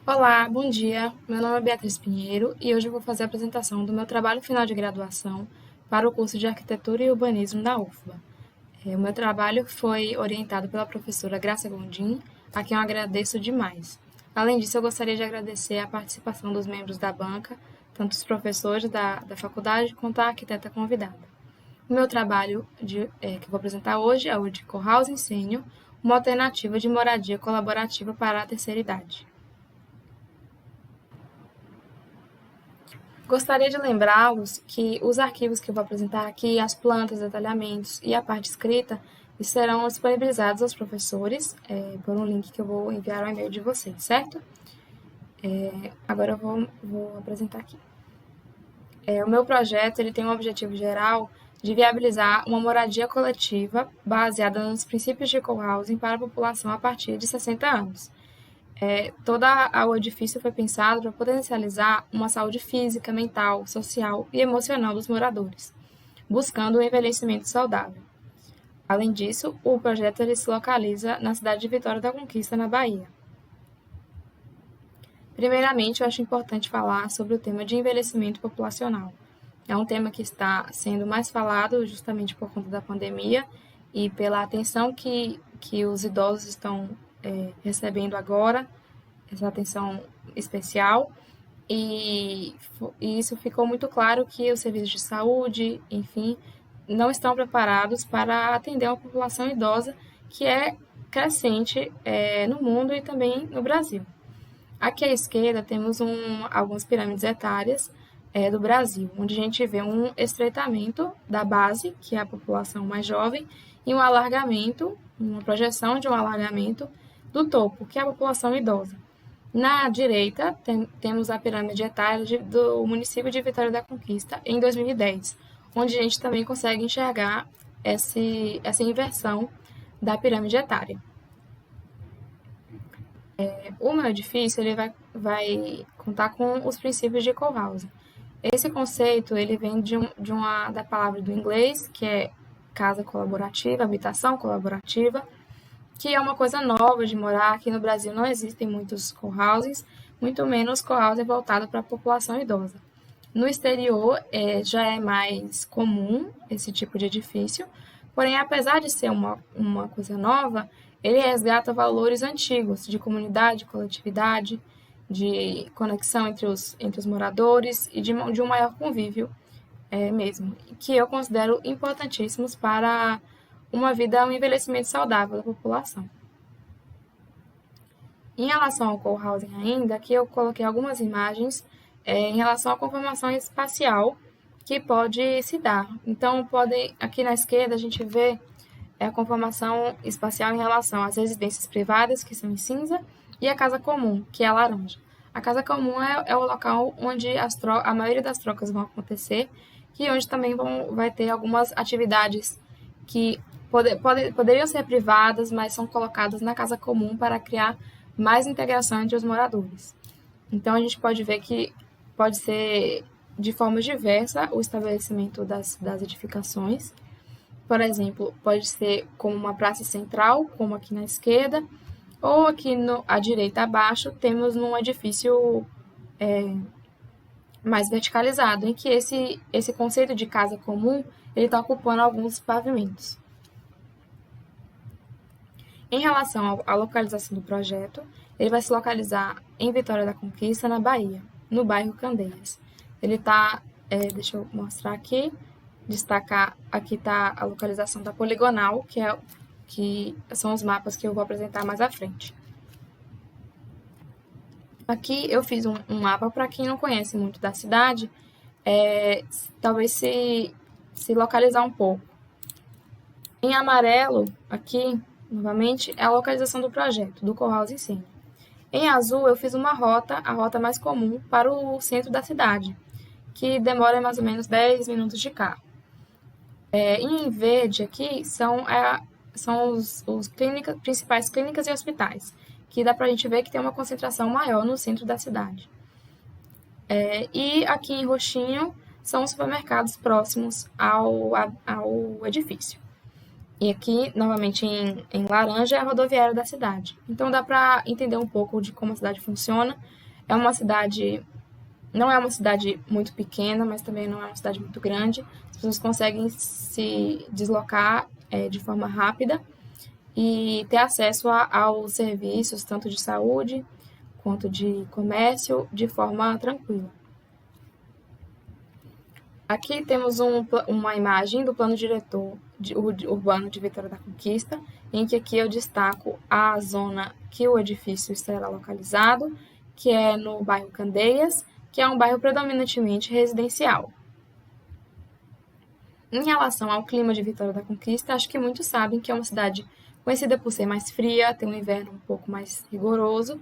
Olá, bom dia. Meu nome é Beatriz Pinheiro e hoje eu vou fazer a apresentação do meu trabalho final de graduação para o curso de Arquitetura e Urbanismo da UFBA. O meu trabalho foi orientado pela professora Graça Gondim, a quem eu agradeço demais. Além disso, eu gostaria de agradecer a participação dos membros da banca, tanto os professores da faculdade quanto a arquiteta convidada. O meu trabalho que eu vou apresentar hoje é o de Cohousing Sênior, uma alternativa de moradia colaborativa para a terceira idade. Gostaria de lembrá-los que os arquivos que eu vou apresentar aqui, as plantas, detalhamentos e a parte escrita, serão disponibilizados aos professores por um link que eu vou enviar ao e-mail de vocês, certo? Agora eu vou apresentar aqui. O meu projeto ele tem um objetivo geral de viabilizar uma moradia coletiva baseada nos princípios de cohousing para a população a partir de 60 anos. Todo o edifício foi pensado para potencializar uma saúde física, mental, social e emocional dos moradores, buscando um envelhecimento saudável. Além disso, o projeto ele se localiza na cidade de Vitória da Conquista, na Bahia. Primeiramente, eu acho importante falar sobre o tema de envelhecimento populacional. É um tema que está sendo mais falado justamente por conta da pandemia e pela atenção que os idosos estão recebendo agora, essa atenção especial, e isso ficou muito claro que os serviços de saúde, enfim, não estão preparados para atender uma população idosa que é crescente no mundo e também no Brasil. Aqui à esquerda temos algumas pirâmides etárias do Brasil, onde a gente vê um estreitamento da base, que é a população mais jovem, e um alargamento, uma projeção de um alargamento do topo, que é a população idosa. Na direita, temos a pirâmide etária do município de Vitória da Conquista, em 2010, onde a gente também consegue enxergar essa inversão da pirâmide etária. O meu edifício ele vai contar com os princípios de cohousing. Esse conceito ele vem da palavra do inglês, que é casa colaborativa, habitação colaborativa, que é uma coisa nova de morar. Aqui no Brasil não existem muitos cohousings, muito menos cohousing voltado para a população idosa. No exterior já é mais comum esse tipo de edifício, porém, apesar de ser uma coisa nova, ele resgata valores antigos de comunidade, coletividade, de conexão entre os moradores e de um maior convívio mesmo, que eu considero importantíssimos para um envelhecimento saudável da população. Em relação ao cohousing ainda, aqui eu coloquei algumas imagens em relação à conformação espacial que pode se dar. Então, aqui na esquerda a gente vê a conformação espacial em relação às residências privadas, que são em cinza, e a casa comum, que é a laranja. A casa comum é o local onde a maioria das trocas vão acontecer e onde também vai ter algumas atividades que poderiam ser privadas, mas são colocadas na casa comum para criar mais integração entre os moradores. Então, a gente pode ver que pode ser de forma diversa o estabelecimento das edificações. Por exemplo, pode ser como uma praça central, como aqui na esquerda, ou aqui à direita abaixo temos um edifício mais verticalizado, em que esse conceito de casa comum ele está ocupando alguns pavimentos. Em relação à localização do projeto, ele vai se localizar em Vitória da Conquista, na Bahia, no bairro Candeias. Ele está, deixa eu mostrar aqui, destacar, aqui está a localização da poligonal, que são os mapas que eu vou apresentar mais à frente. Aqui eu fiz um mapa para quem não conhece muito da cidade, talvez se localizar um pouco. Em amarelo, aqui, novamente, é a localização do projeto, do cohousing Sênior. Em azul, eu fiz a rota mais comum para o centro da cidade, que demora mais ou menos 10 minutos de carro. Em verde aqui são os principais clínicas e hospitais, que dá para a gente ver que tem uma concentração maior no centro da cidade. E aqui em roxinho são os supermercados próximos ao edifício. E aqui, novamente em laranja, é a rodoviária da cidade. Então dá para entender um pouco de como a cidade funciona. É uma cidade, não é uma cidade muito pequena, mas também não é uma cidade muito grande. As pessoas conseguem se deslocar de forma rápida e ter acesso aos serviços, tanto de saúde quanto de comércio, de forma tranquila. Aqui temos uma imagem do plano diretor urbano de Vitória da Conquista, em que aqui eu destaco a zona que o edifício estará localizado, que é no bairro Candeias, que é um bairro predominantemente residencial. Em relação ao clima de Vitória da Conquista, acho que muitos sabem que é uma cidade conhecida por ser mais fria, ter um inverno um pouco mais rigoroso,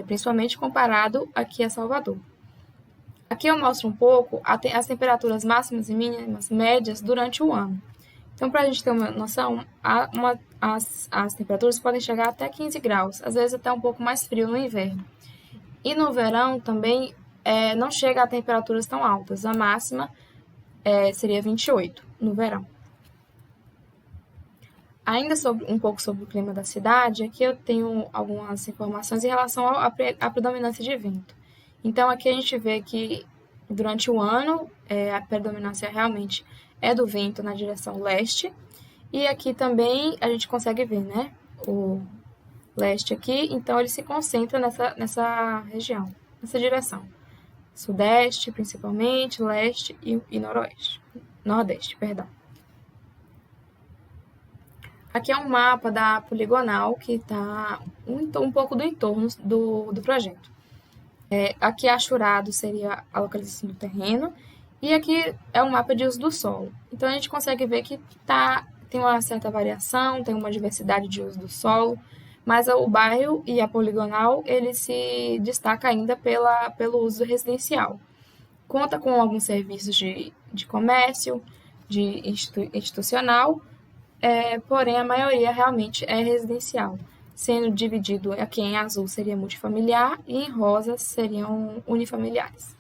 principalmente comparado aqui a Salvador. Aqui eu mostro um pouco as temperaturas máximas e mínimas médias durante o ano. Então, para a gente ter uma noção, as temperaturas podem chegar até 15 graus, às vezes até um pouco mais frio no inverno. E no verão também não chega a temperaturas tão altas, a máxima seria 28 no verão. Ainda um pouco sobre o clima da cidade, aqui eu tenho algumas informações em relação à predominância de vento. Então, aqui a gente vê que durante o ano a predominância realmente é do vento na direção leste. E aqui também a gente consegue ver, né, o leste aqui, então ele se concentra nessa região, nessa direção. Sudeste, principalmente, leste e noroeste. Nordeste, perdão. Aqui é um mapa da poligonal que está um pouco do entorno do projeto. Aqui achurado seria a localização do terreno e aqui é um mapa de uso do solo. Então a gente consegue ver que tem uma certa variação, tem uma diversidade de uso do solo, mas o bairro e a poligonal ele se destaca ainda pelo uso residencial. Conta com alguns serviços de comércio, de institucional, porém a maioria realmente é residencial, sendo dividido aqui em azul seria multifamiliar e em rosa seriam unifamiliares.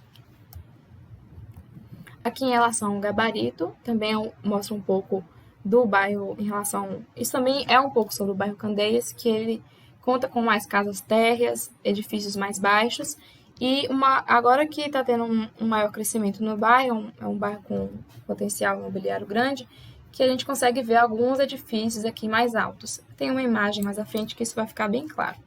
Aqui em relação ao gabarito, também mostra um pouco do bairro em relação... Isso também é um pouco sobre o bairro Candeias, que ele conta com mais casas térreas, edifícios mais baixos, e agora que está tendo um maior crescimento no bairro, é um bairro com potencial imobiliário grande, que a gente consegue ver alguns edifícios aqui mais altos. Tem uma imagem mais à frente que isso vai ficar bem claro.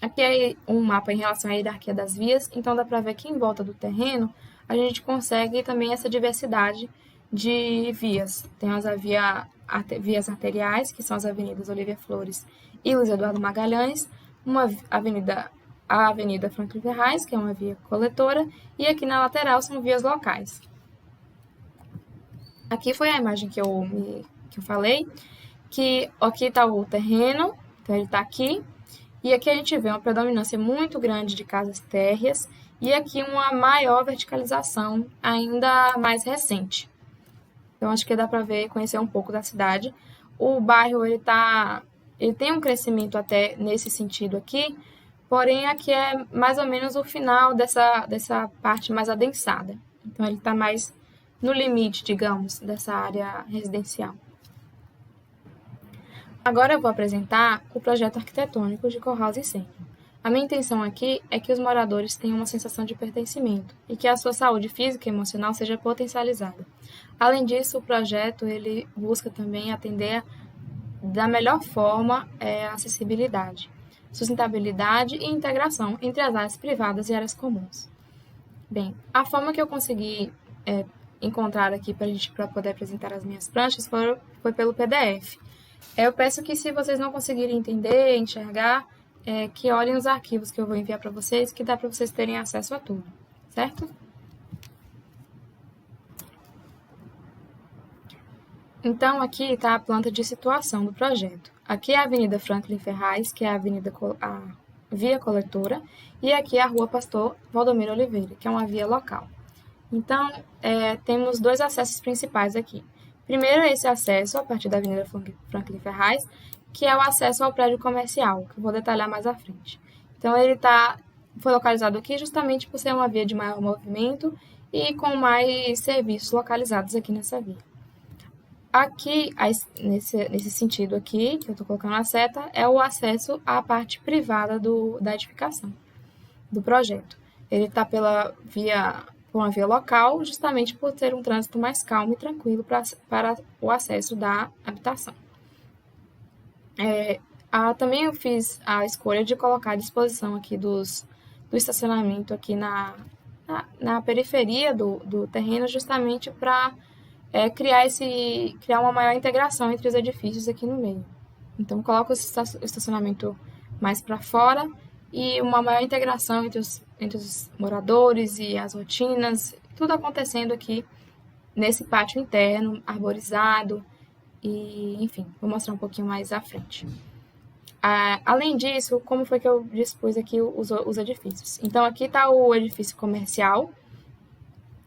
Aqui é um mapa em relação à hierarquia das vias, então dá para ver que em volta do terreno a gente consegue também essa diversidade de vias. Tem as vias arteriais, que são as avenidas Olívia Flores e Luiz Eduardo Magalhães, a Avenida Franklin Ferraz, que é uma via coletora, e aqui na lateral são vias locais. Aqui foi a imagem que eu falei, que aqui está o terreno, então ele está aqui, e aqui a gente vê uma predominância muito grande de casas térreas e aqui uma maior verticalização ainda mais recente. Então acho que dá para conhecer um pouco da cidade. O bairro ele tem um crescimento até nesse sentido aqui, porém aqui é mais ou menos o final dessa parte mais adensada. Então ele está mais no limite, digamos, dessa área residencial. Agora eu vou apresentar o projeto arquitetônico de Cohouse Centro. A minha intenção aqui é que os moradores tenham uma sensação de pertencimento e que a sua saúde física e emocional seja potencializada. Além disso, o projeto ele busca também atender da melhor forma a acessibilidade, sustentabilidade e integração entre as áreas privadas e áreas comuns. Bem, a forma que eu consegui encontrar aqui para poder apresentar as minhas pranchas foi pelo PDF. Eu peço que, se vocês não conseguirem entender, enxergar, que olhem os arquivos que eu vou enviar para vocês, que dá para vocês terem acesso a tudo, certo? Então, aqui está a planta de situação do projeto. Aqui é a Avenida Franklin Ferraz, que é a via coletora, e aqui é a Rua Pastor Valdomiro Oliveira, que é uma via local. Então, temos dois acessos principais aqui. Primeiro, esse acesso a partir da Avenida Franklin Ferraz, que é o acesso ao prédio comercial, que eu vou detalhar mais à frente. Então, ele foi localizado aqui justamente por ser uma via de maior movimento e com mais serviços localizados aqui nessa via. Aqui, nesse sentido aqui, que eu estou colocando a seta, é o acesso à parte privada da edificação, do projeto. Ele está por uma via local, justamente por ter um trânsito mais calmo e tranquilo para o acesso da habitação. Também eu fiz a escolha de colocar à disposição aqui do estacionamento aqui na periferia do terreno, justamente para criar uma maior integração entre os edifícios aqui no meio. Então, coloco o estacionamento mais para fora e uma maior integração entre os moradores e as rotinas, tudo acontecendo aqui nesse pátio interno, arborizado, e, enfim, vou mostrar um pouquinho mais à frente. Além disso, como foi que eu dispus aqui os edifícios? Então, aqui está o edifício comercial.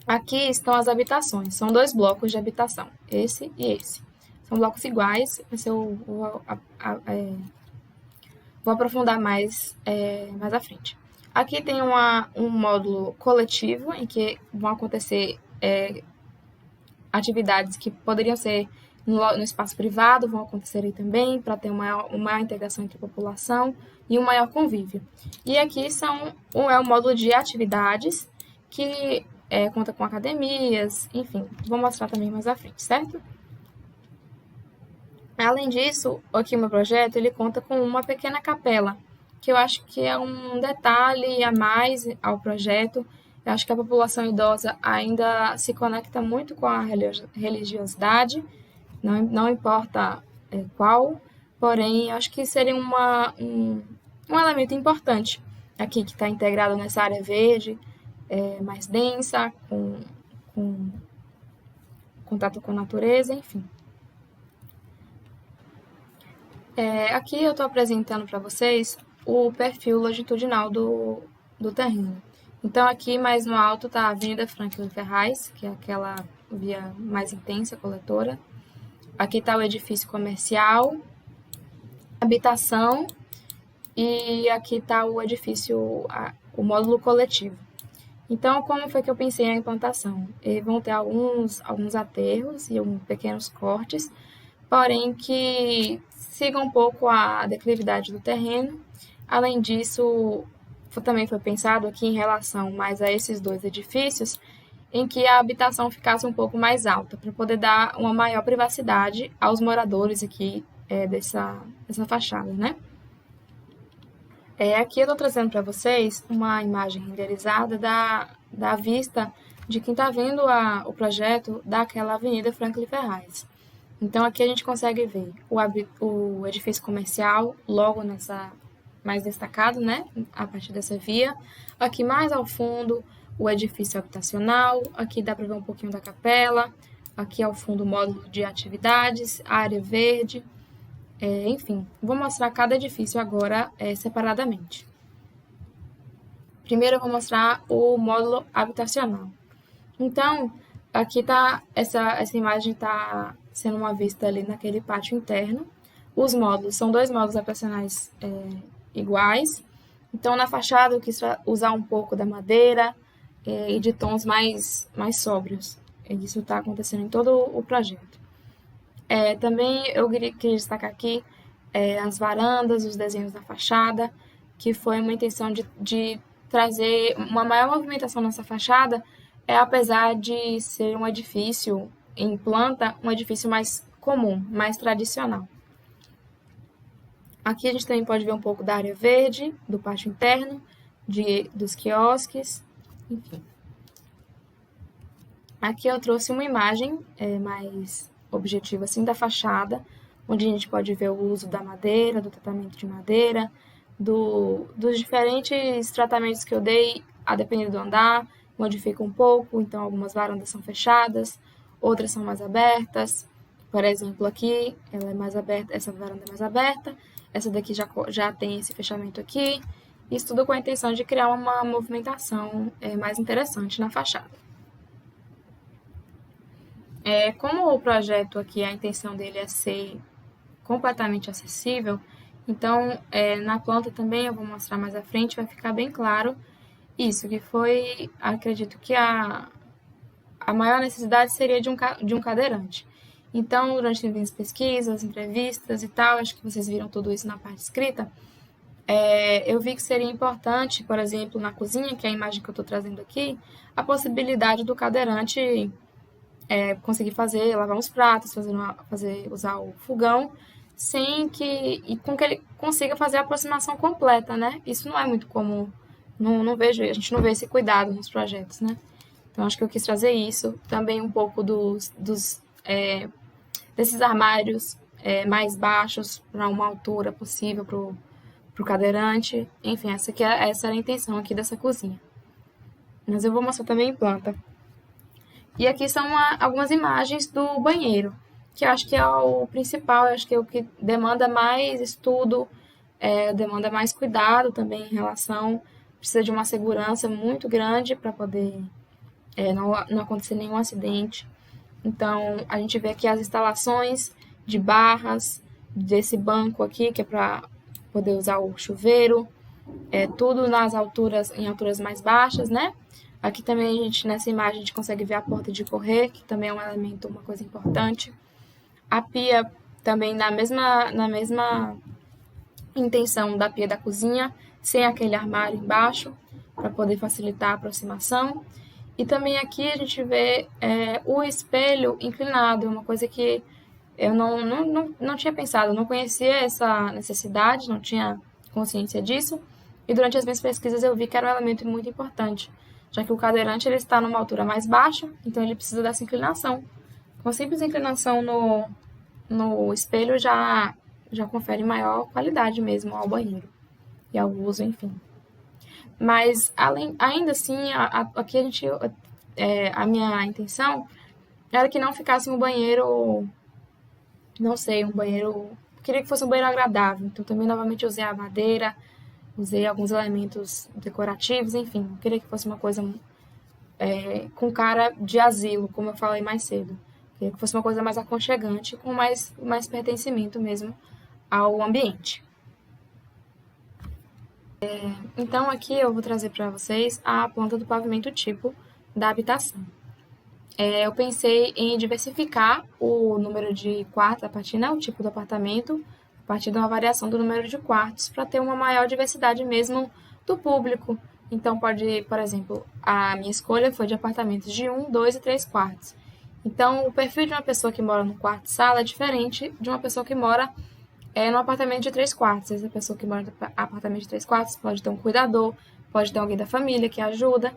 Aqui estão as habitações. São 2 blocos de habitação, esse e esse. São blocos iguais, mas eu vou aprofundar mais à frente. Aqui tem um módulo coletivo, em que vão acontecer atividades que poderiam ser no espaço privado, vão acontecer aí também, para ter uma maior integração entre a população e um maior convívio. E aqui é um módulo de atividades que conta com academias, enfim, vou mostrar também mais à frente, certo? Além disso, aqui o meu projeto, ele conta com uma pequena capela, que eu acho que é um detalhe a mais ao projeto. Eu acho que a população idosa ainda se conecta muito com a religiosidade, não importa qual, porém, acho que seria um elemento importante aqui, que está integrado nessa área verde, mais densa, com contato com a natureza, enfim. Aqui eu estou apresentando para vocês o perfil longitudinal do terreno. Então, aqui mais no alto está a Avenida Franklin Ferraz, que é aquela via mais intensa, coletora. Aqui está o edifício comercial, habitação, e aqui está o edifício, o módulo coletivo. Então, como foi que eu pensei a implantação? Vão ter alguns aterros e pequenos cortes, porém que sigam um pouco a declividade do terreno. Além disso, também foi pensado aqui em relação mais a esses 2 edifícios, em que a habitação ficasse um pouco mais alta, para poder dar uma maior privacidade aos moradores aqui dessa fachada, né? Aqui eu estou trazendo para vocês uma imagem renderizada da vista de quem está vendo o projeto daquela Avenida Franklin Ferraz. Então, aqui a gente consegue ver o edifício comercial logo mais destacado, né, a partir dessa via. Aqui mais ao fundo, o edifício habitacional. Aqui dá para ver um pouquinho da capela. Aqui ao fundo, o módulo de atividades, a área verde. Enfim, vou mostrar cada edifício agora separadamente. Primeiro eu vou mostrar o módulo habitacional. Então, aqui tá essa imagem está sendo uma vista ali naquele pátio interno. Os módulos são 2 módulos habitacionais iguais. Então, na fachada eu quis usar um pouco da madeira e de tons mais sóbrios. Isso está acontecendo em todo o projeto. Também eu queria destacar aqui as varandas, os desenhos da fachada, que foi uma intenção de trazer uma maior movimentação nessa fachada, apesar de ser um edifício em planta, um edifício mais comum, mais tradicional. Aqui a gente também pode ver um pouco da área verde, do pátio interno, dos quiosques, enfim. Aqui eu trouxe uma imagem mais objetiva assim, da fachada, onde a gente pode ver o uso da madeira, do tratamento de madeira, dos diferentes tratamentos que eu dei, a depender do andar, modifica um pouco, então algumas varandas são fechadas, outras são mais abertas. Por exemplo, aqui ela é mais aberta, essa varanda é mais aberta, essa daqui já tem esse fechamento aqui. Isso tudo com a intenção de criar uma movimentação mais interessante na fachada. Como o projeto aqui, a intenção dele é ser completamente acessível, então na planta também, eu vou mostrar mais à frente, vai ficar bem claro isso, que foi, acredito que a maior necessidade seria de um cadeirante. Então, durante as pesquisas, entrevistas e tal, acho que vocês viram tudo isso na parte escrita, eu vi que seria importante, por exemplo, na cozinha, que é a imagem que eu estou trazendo aqui, a possibilidade do cadeirante conseguir lavar uns pratos, usar o fogão, e com que ele consiga fazer a aproximação completa, né? Isso não é muito comum, não vejo, a gente não vê esse cuidado nos projetos, né? Então, acho que eu quis trazer isso, também um pouco desses armários mais baixos para uma altura possível para o cadeirante. Enfim, essa era a intenção aqui dessa cozinha. Mas eu vou mostrar também em planta. E aqui são algumas imagens do banheiro, que eu acho que é o principal, eu acho que é o que demanda mais estudo, demanda mais cuidado também em relação, precisa de uma segurança muito grande para poder não acontecer nenhum acidente. Então, a gente vê aqui as instalações de barras, desse banco aqui, que é para poder usar o chuveiro, tudo em alturas mais baixas, né? Aqui também nessa imagem, a gente consegue ver a porta de correr, que também é um elemento, uma coisa importante. A pia também na mesma intenção da pia da cozinha, sem aquele armário embaixo, para poder facilitar a aproximação. E também aqui a gente vê o espelho inclinado, uma coisa que eu não tinha pensado, não conhecia essa necessidade, não tinha consciência disso. E durante as minhas pesquisas eu vi que era um elemento muito importante, já que o cadeirante ele está numa altura mais baixa, então ele precisa dessa inclinação. Com a simples inclinação no espelho já confere maior qualidade mesmo ao banheiro e ao uso, enfim. Mas ainda assim, aqui a minha intenção era que não ficasse um banheiro, não sei, um banheiro, queria que fosse um banheiro agradável. Então também novamente usei a madeira, usei alguns elementos decorativos, enfim, queria que fosse uma coisa com cara de asilo, como eu falei mais cedo. Queria que fosse uma coisa mais aconchegante, com mais pertencimento mesmo ao ambiente. Então aqui eu vou trazer para vocês a planta do pavimento tipo da habitação. Eu pensei em diversificar o número de quartos, a partir, né, o tipo do apartamento, a partir de uma variação do número de quartos, para ter uma maior diversidade mesmo do público. Então, por exemplo, a minha escolha foi de apartamentos de 1, 2 e 3 quartos. Então, o perfil de uma pessoa que mora no quarto-sala é diferente de uma pessoa que mora num apartamento de 3 quartos. Essa pessoa que mora no apartamento de 3 quartos pode ter um cuidador, pode ter alguém da família que ajuda.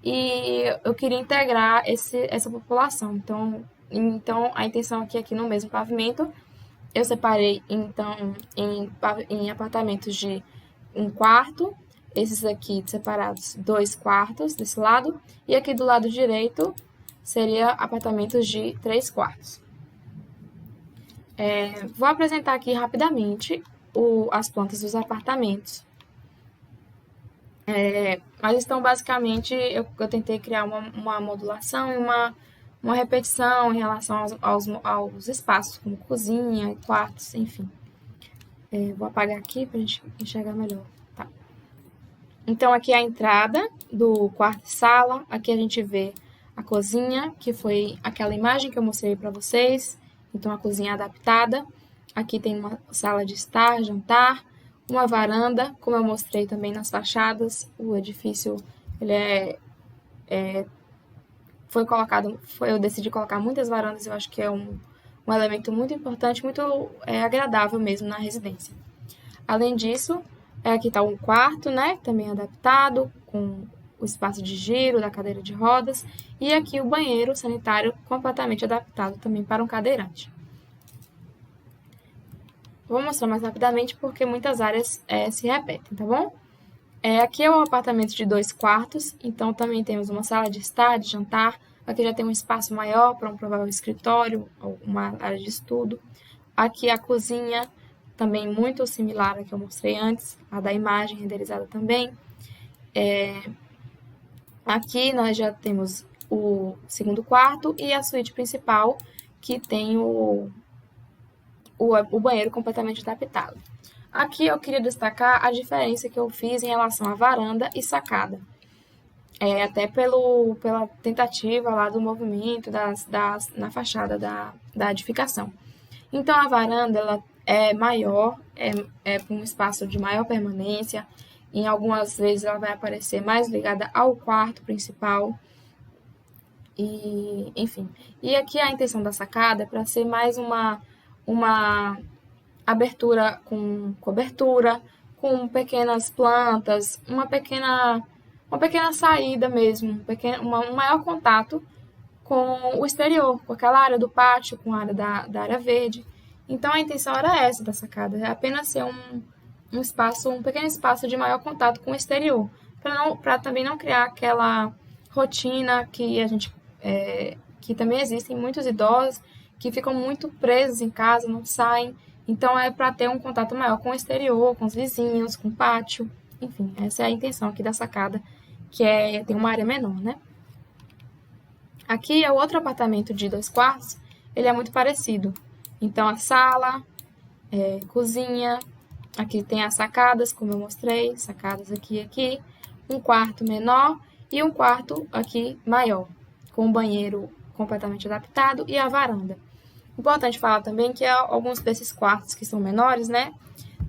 E eu queria integrar essa população. Então, a intenção aqui no mesmo pavimento, eu separei então em apartamentos de 1 quarto, esses aqui separados 2 quartos desse lado, e aqui do lado direito seria apartamentos de 3 quartos. Vou apresentar aqui rapidamente as plantas dos apartamentos. Mas estão basicamente, eu tentei criar uma modulação e uma repetição em relação aos espaços, como cozinha, quartos, enfim. Vou apagar aqui para a gente enxergar melhor. Tá. Então, aqui é a entrada do quarto e sala. Aqui a gente vê a cozinha, que foi aquela imagem que eu mostrei para vocês. Então, a cozinha adaptada. Aqui tem uma sala de estar, jantar, uma varanda, como eu mostrei também nas fachadas. O edifício, ele eu decidi colocar muitas varandas, eu acho que é um elemento muito importante, muito agradável mesmo na residência. Além disso, aqui está um quarto, né, também adaptado, com o espaço de giro da cadeira de rodas, e aqui o banheiro sanitário completamente adaptado também para um cadeirante. Vou mostrar mais rapidamente porque muitas áreas se repetem, tá bom? Aqui é um apartamento de 2 quartos, então também temos uma sala de estar, de jantar. Aqui já tem um espaço maior para um provável escritório, ou uma área de estudo. Aqui a cozinha, também muito similar à que eu mostrei antes, a da imagem renderizada também. Aqui nós já temos o segundo quarto e a suíte principal, que tem o banheiro completamente adaptado. Aqui eu queria destacar a diferença que eu fiz em relação à varanda e sacada. até pela tentativa lá do movimento na fachada da edificação. Então, a varanda ela é maior, é para um espaço de maior permanência. Em algumas vezes ela vai aparecer mais ligada ao quarto principal. E, enfim. E aqui a intenção da sacada é para ser mais uma abertura com cobertura, com pequenas plantas, uma pequena saída mesmo, um maior contato com o exterior, com aquela área do pátio, com a área da área verde. Então a intenção era essa da sacada, é apenas ser um pequeno espaço de maior contato com o exterior, para também não criar aquela rotina que também existem muitos idosos que ficam muito presos em casa, não saem. Então é para ter um contato maior com o exterior, com os vizinhos, com o pátio. Enfim, essa é a intenção aqui da sacada, que tem uma área menor, né? Aqui é o outro apartamento de 2 quartos, ele é muito parecido. Então a sala, cozinha, aqui tem as sacadas, como eu mostrei, sacadas aqui e aqui, um quarto menor e um quarto aqui maior, com o banheiro completamente adaptado e a varanda. Importante falar também que alguns desses quartos que são menores, né,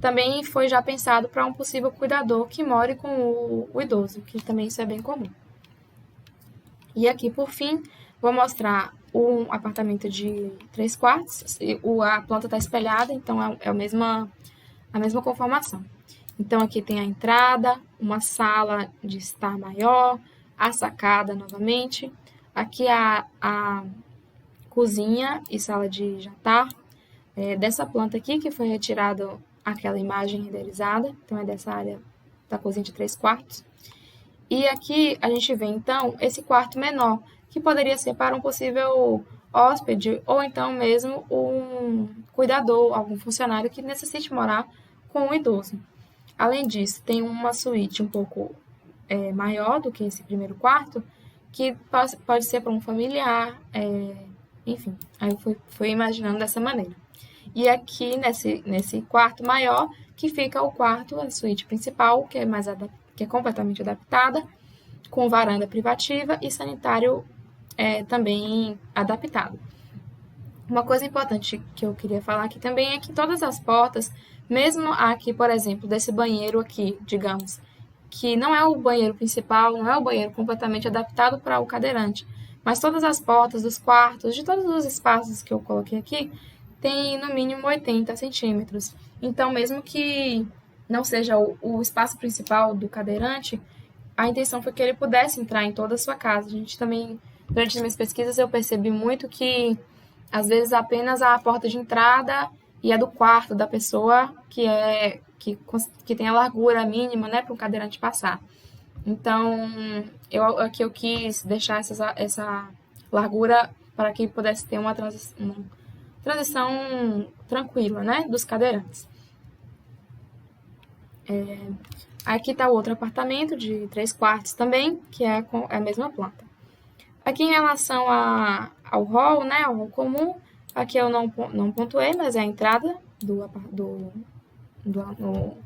também foi já pensado para um possível cuidador que more com o idoso, que também isso é bem comum. E aqui, por fim, vou mostrar um apartamento de 3 quartos. A planta está espelhada, então é a mesma conformação. Então, aqui tem a entrada, uma sala de estar maior, a sacada novamente. Aqui a cozinha e sala de jantar. Dessa planta aqui, que foi retirada aquela imagem renderizada. Então, é dessa área da cozinha de 3 quartos. E aqui a gente vê, então, esse quarto menor, que poderia ser para um possível hóspede ou então mesmo um cuidador, algum funcionário que necessite morar com um idoso. Além disso, tem uma suíte um pouco maior do que esse primeiro quarto, que pode ser para um familiar, enfim, aí eu fui imaginando dessa maneira. E aqui, nesse quarto maior, que fica o quarto, a suíte principal, que é completamente adaptada, com varanda privativa e sanitário também adaptado. Uma coisa importante que eu queria falar aqui também é que todas as portas, mesmo aqui, por exemplo, desse banheiro aqui, digamos, que não é o banheiro principal, não é o banheiro completamente adaptado para o cadeirante, mas todas as portas dos quartos, de todos os espaços que eu coloquei aqui, tem no mínimo 80 centímetros. Então, mesmo que não seja o espaço principal do cadeirante, a intenção foi que ele pudesse entrar em toda a sua casa. A gente também, durante as minhas pesquisas, eu percebi muito que, às vezes, apenas a porta de entrada e a do quarto da pessoa que tem a largura mínima, né, para um cadeirante passar. Então, aqui eu quis deixar essa largura para que pudesse ter uma transição tranquila, né, dos cadeirantes. Aqui está o outro apartamento de 3 quartos também, que é a mesma planta. Aqui em relação ao hall, né, ao hall comum, aqui eu não pontuei, mas é a entrada do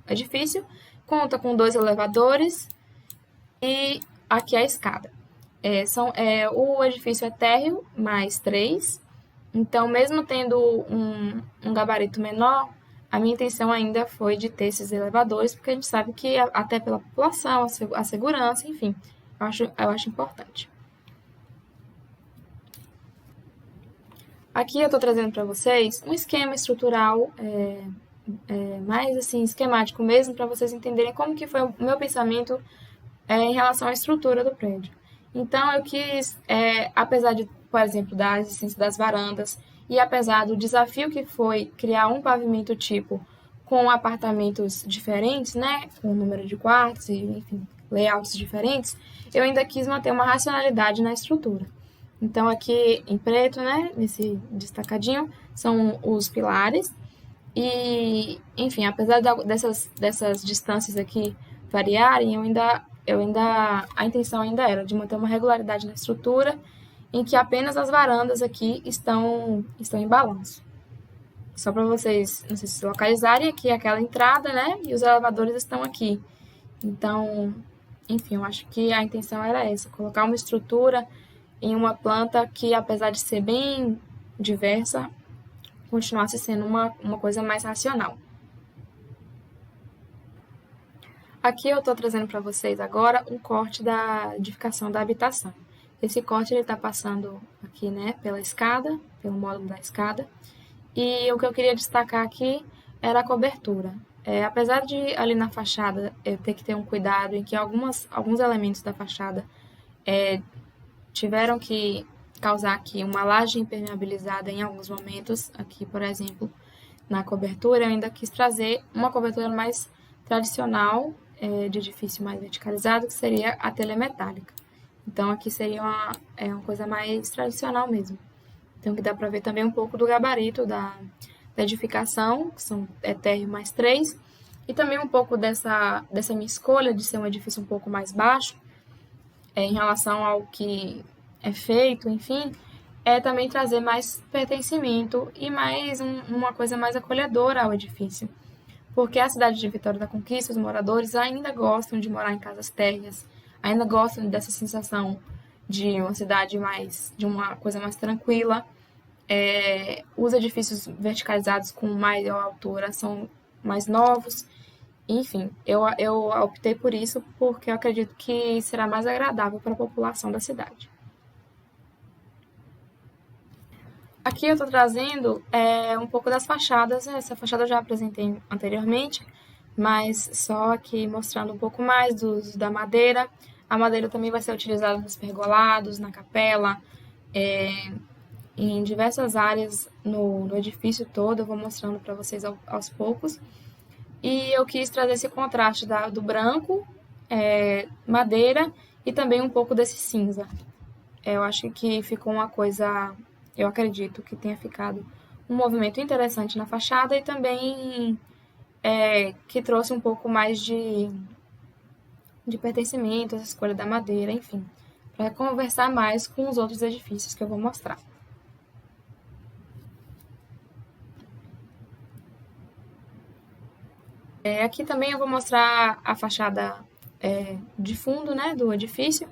edifício. Conta com 2 elevadores e aqui a escada. O edifício é térreo mais 3, então mesmo tendo um gabarito menor, a minha intenção ainda foi de ter esses elevadores, porque a gente sabe que até pela população, a segurança, enfim, eu acho importante. Aqui eu estou trazendo para vocês um esquema estrutural mais assim, esquemático mesmo, para vocês entenderem como que foi o meu pensamento em relação à estrutura do prédio. Então, eu quis, apesar de, por exemplo, da existência das varandas, e apesar do desafio que foi criar um pavimento tipo com apartamentos diferentes, né, com número de quartos e, enfim, layouts diferentes, eu ainda quis manter uma racionalidade na estrutura. Então, aqui em preto, né, nesse destacadinho, são os pilares. E, enfim, apesar dessas distâncias aqui variarem, a intenção ainda era de manter uma regularidade na estrutura, em que apenas as varandas aqui estão em balanço. Só para vocês, não sei se localizarem, aqui aquela entrada, né? E os elevadores estão aqui. Então, Enfim, eu acho que a intenção era essa, colocar uma estrutura em uma planta que, apesar de ser bem diversa, continuasse sendo uma coisa mais racional. Aqui eu estou trazendo para vocês agora um corte da edificação da habitação. Esse corte ele está passando aqui, né, pela escada, pelo módulo da escada. E o que eu queria destacar aqui era a cobertura. Apesar de ali na fachada eu ter que ter um cuidado em que alguns elementos da fachada tiveram que causar aqui uma laje impermeabilizada em alguns momentos, aqui por exemplo na cobertura, eu ainda quis trazer uma cobertura mais tradicional, de edifício mais verticalizado, que seria a telha metálica. Então aqui seria uma coisa mais tradicional mesmo. Então que dá para ver também um pouco do gabarito da edificação, que são térreo mais 3, e também um pouco dessa minha escolha de ser um edifício um pouco mais baixo, em relação ao que é feito, enfim, é também trazer mais pertencimento e mais uma coisa mais acolhedora ao edifício. Porque a cidade de Vitória da Conquista, os moradores ainda gostam de morar em casas térreas, ainda gostam dessa sensação de uma cidade de uma coisa mais tranquila. Os edifícios verticalizados com maior altura são mais novos. Enfim, eu optei por isso porque eu acredito que será mais agradável para a população da cidade. Aqui eu estou trazendo um pouco das fachadas. Essa fachada eu já apresentei anteriormente, mas só aqui mostrando um pouco mais do uso da madeira. A madeira também vai ser utilizada nos pergolados, na capela, em diversas áreas no edifício todo. Eu vou mostrando para vocês aos poucos. E eu quis trazer esse contraste do branco, madeira e também um pouco desse cinza. Eu acho que ficou uma coisa, eu acredito que tenha ficado um movimento interessante na fachada e também que trouxe um pouco mais de pertencimento, essa escolha da madeira, enfim, para conversar mais com os outros edifícios que eu vou mostrar. Aqui também eu vou mostrar a fachada de fundo, né, do edifício.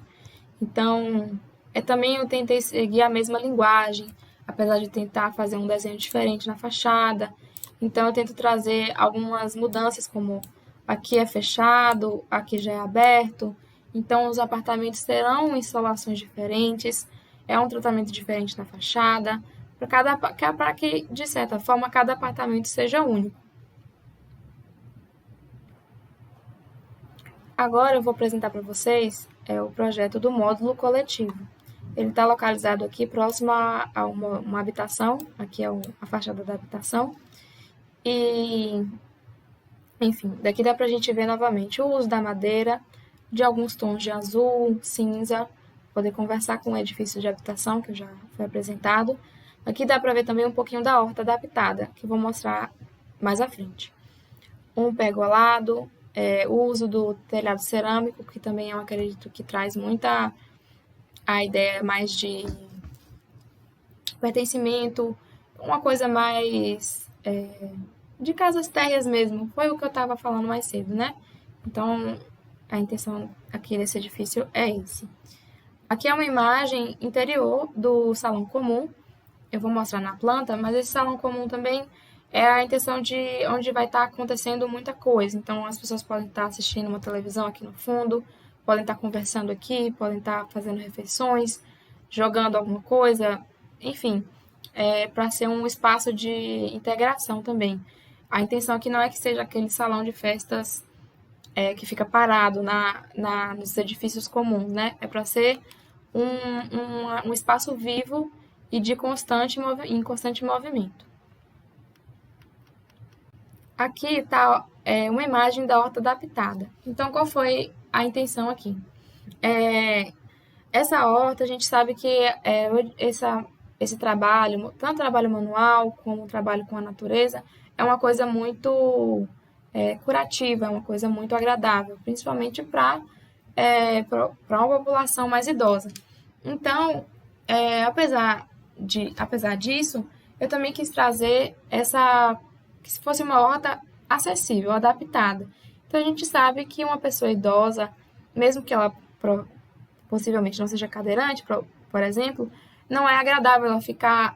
Então, também eu tentei seguir a mesma linguagem, apesar de tentar fazer um desenho diferente na fachada. Então, eu tento trazer algumas mudanças, como aqui é fechado, aqui já é aberto. Então, os apartamentos terão insolações diferentes, é um tratamento diferente na fachada, para que, de certa forma, cada apartamento seja único. Agora eu vou apresentar para vocês o projeto do módulo coletivo. Ele está localizado aqui próximo a uma habitação, aqui é a fachada da habitação. E, enfim, daqui dá para a gente ver novamente o uso da madeira, de alguns tons de azul, cinza, poder conversar com o edifício de habitação, que já foi apresentado. Aqui dá para ver também um pouquinho da horta adaptada, que vou mostrar mais à frente. Um pergolado, o uso do telhado cerâmico, que também eu acredito que traz muita a ideia mais de pertencimento, uma coisa mais de casas térreas mesmo. Foi o que eu estava falando mais cedo, né? Então, a intenção aqui desse edifício é esse. Aqui é uma imagem interior do salão comum. Eu vou mostrar na planta, mas esse salão comum também é a intenção de onde vai estar acontecendo muita coisa. Então, as pessoas podem estar assistindo uma televisão aqui no fundo, podem estar conversando aqui, podem estar fazendo refeições, jogando alguma coisa, enfim, para ser um espaço de integração também. A intenção aqui não é que seja aquele salão de festas que fica parado nos edifícios comuns, né? É para ser um espaço vivo e em constante movimento. Aqui está uma imagem da horta adaptada. Então, qual foi a intenção aqui? Essa horta, a gente sabe que esse trabalho, tanto trabalho manual como trabalho com a natureza, é uma coisa muito curativa, é uma coisa muito agradável, principalmente para uma população mais idosa. Então, apesar disso, eu também quis trazer que se fosse uma horta acessível, adaptada. Então, a gente sabe que uma pessoa idosa, mesmo que ela possivelmente não seja cadeirante, por exemplo, não é agradável ela ficar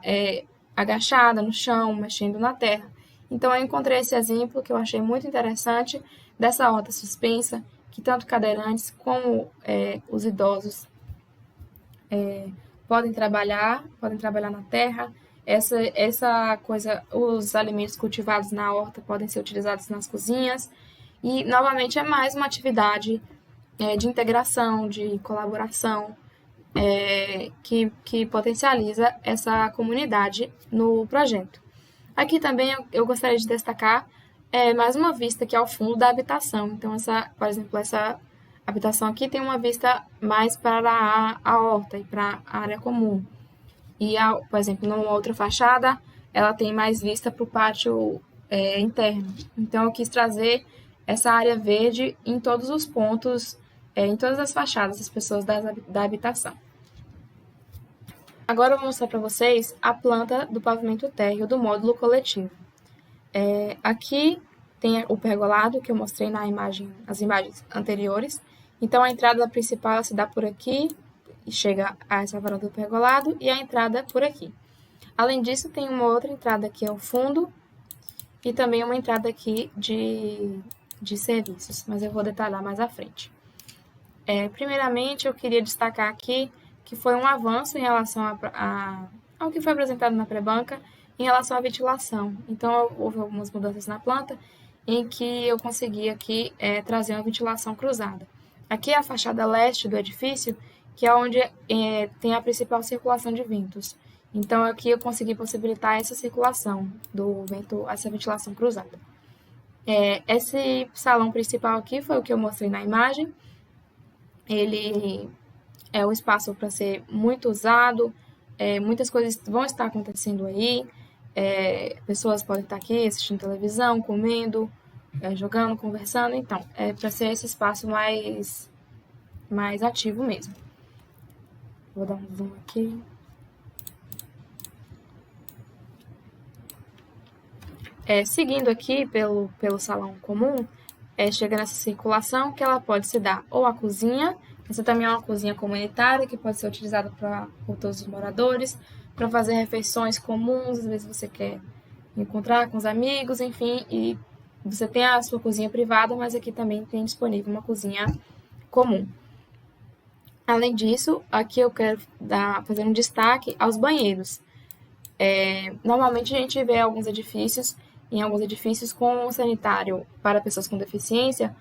agachada no chão, mexendo na terra. Então, eu encontrei esse exemplo que eu achei muito interessante dessa horta suspensa, que tanto cadeirantes como os idosos podem trabalhar na terra. Essa coisa, os alimentos cultivados na horta podem ser utilizados nas cozinhas. E, novamente, é mais uma atividade de integração, de colaboração, que potencializa essa comunidade no projeto. Aqui também eu gostaria de destacar mais uma vista que é ao fundo da habitação. Então, por exemplo, essa habitação aqui tem uma vista mais para a horta e para a área comum. E, por exemplo, numa outra fachada, ela tem mais vista para o pátio interno. Então, eu quis trazer essa área verde em todos os pontos, em todas as fachadas das pessoas da habitação. Agora eu vou mostrar para vocês a planta do pavimento térreo do módulo coletivo. Aqui tem o pergolado que eu mostrei nas imagens anteriores. Então, a entrada principal se dá por aqui e chega a essa varanda do pergolado, e a entrada por aqui. Além disso, tem uma outra entrada que é o fundo e também uma entrada aqui de serviços, mas eu vou detalhar mais à frente. Primeiramente, eu queria destacar aqui que foi um avanço em relação ao que foi apresentado na pré-banca em relação à ventilação. Então, houve algumas mudanças na planta em que eu consegui aqui trazer uma ventilação cruzada. Aqui é a fachada leste do edifício, que é onde tem a principal circulação de ventos. Então, aqui eu consegui possibilitar essa circulação do vento, essa ventilação cruzada. Esse salão principal aqui foi o que eu mostrei na imagem. Ele é um espaço para ser muito usado, muitas coisas vão estar acontecendo aí, pessoas podem estar aqui assistindo televisão, comendo, jogando, conversando. Então, é para ser esse espaço mais ativo mesmo. Vou dar um zoom aqui. Seguindo aqui pelo salão comum, chega nessa circulação que ela pode se dar ou a cozinha. Essa também é uma cozinha comunitária que pode ser utilizada por todos os moradores, para fazer refeições comuns. Às vezes você quer encontrar com os amigos, enfim, e você tem a sua cozinha privada, mas aqui também tem disponível uma cozinha comum. Além disso, aqui eu quero fazer um destaque aos banheiros. Normalmente a gente vê em alguns edifícios com um sanitário para pessoas com deficiência,